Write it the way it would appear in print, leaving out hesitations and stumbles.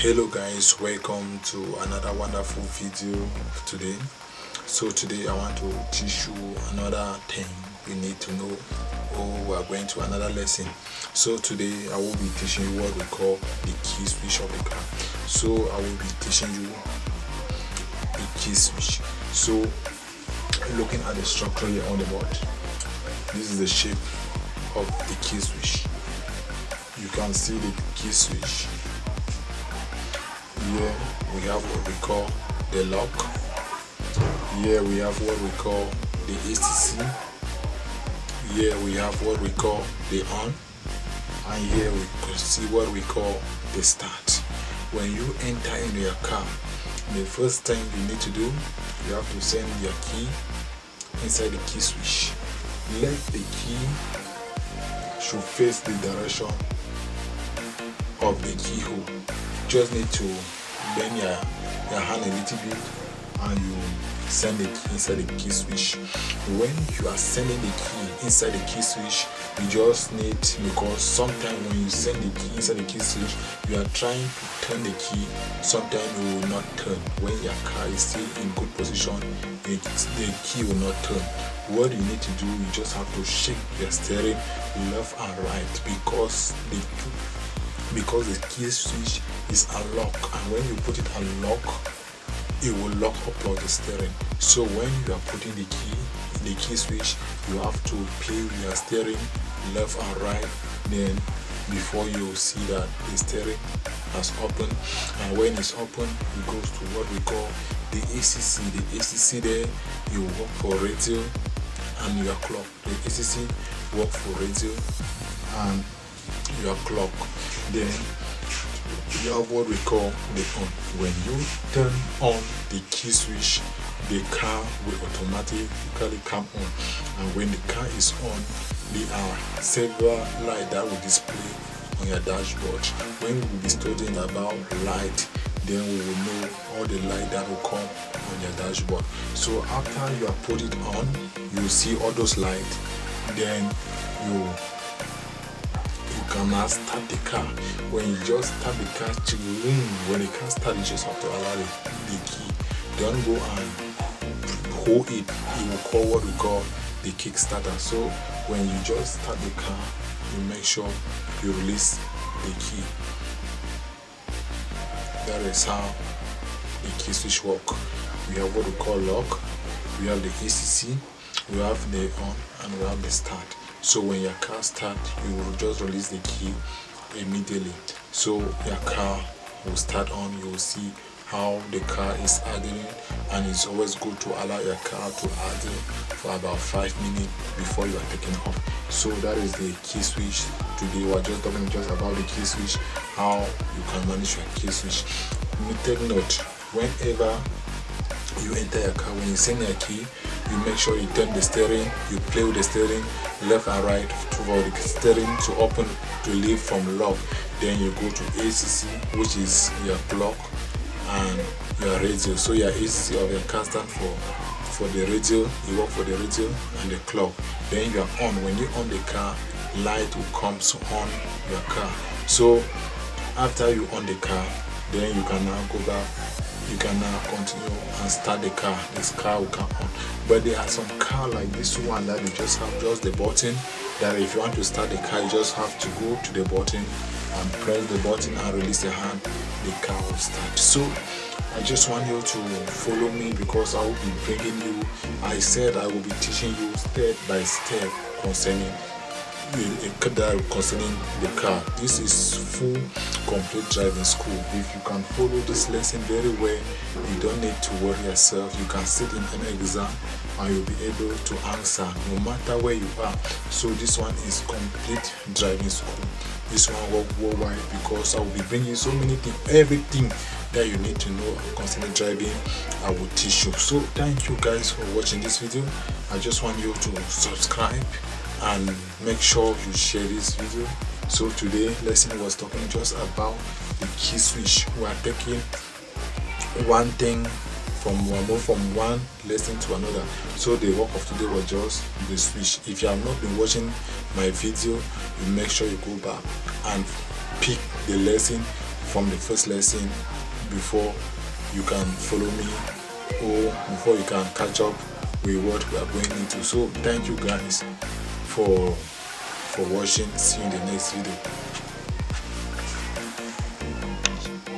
Hello guys, welcome to another wonderful video today. So today I want to teach you another thing you need to know. We are going to another lesson. So today I will be teaching you what we call the key switch of the car. So I will be teaching you the key switch. So looking at the structure here on the board, this is the shape of the key switch. You can see the key switch. Here we have what we call the lock. Here we have what we call the ACC. Here we have what we call the on. And here we can see what we call the start. When you enter in your car, the first thing you need to do, you have to send your key inside the key switch. Let the key should face the direction of the keyhole. Just need to bend your hand a little bit and you send the key inside the key switch. When you are sending the key inside the key switch, you just need, because sometimes when you send the key inside the key switch, you are trying to turn the key, sometimes it will not turn. When your car is still in good position, the key will not turn. What you need to do, you just have to shake your steering left and right, because the key switch is unlocked, and when you put it unlock, it will lock up the steering. So when you are putting the key in the key switch, you have to play with your steering left and right, then before you see that the steering has opened. And when it's open, it goes to what we call the ACC. The ACC there, you work for radio and your clock. The ACC work for radio and your clock. Then you have what we call the on. When you turn on the key switch, the car will automatically come on. And when the car is on, there are several lights that will display on your dashboard. When we will be studying about light, then we will know all the light that will come on your dashboard. So after you have put it on, you will see all those lights. Then you can now start the car. When you just start the car to ring, when the car starts, you just have to allow the key. Don't go and hold it. It will call what we call the kickstarter. So when you just start the car, you make sure you release the key. That is how the key switch work. We have what we call lock, we have the ACC, we have the on, and we have the start. So when your car starts, you will just release the key immediately. So your car will start on. You will see how the car is idling, and it's always good to allow your car to idle for about 5 minutes before you are taking off. So that is the key switch. Today we are just talking about the key switch, how you can manage your key switch. Take note, whenever you enter your car, when you send your key, you make sure you turn the steering, you play with the steering left and right for the steering to open, to leave from lock. Then you go to ACC, which is your clock and your radio. So your ACC of your car stand for the radio, you work for the radio and the clock. Then you are on. When you on the car, light will come on your car. So after you on the car, then you can now go back. You can now continue and start the car. This car will come on. But there are some cars like this one that you just have just the button, that if you want to start the car, you just have to go to the button and press the button and release the hand, the car will start. So I just want you to follow me, because I will be bringing you, I said I will be teaching you step by step concerning the car. This is full complete driving school. If you can follow this lesson very well, you don't need to worry yourself. You can sit in an exam and you'll be able to answer no matter where you are. So this one is complete driving school. This one work worldwide, because I will be bringing so many things, everything that you need to know concerning driving, I will teach you. So thank you guys for watching this video. I just want you to subscribe and make sure you share this video. So today lesson was talking just about the key switch. We are taking one thing from one lesson to another. So the work of today was just the switch. If you have not been watching my video, you make sure you go back and pick the lesson from the first lesson before you can follow me, or before you can catch up with what we are going into. So thank you guys for watching. See you in the next video.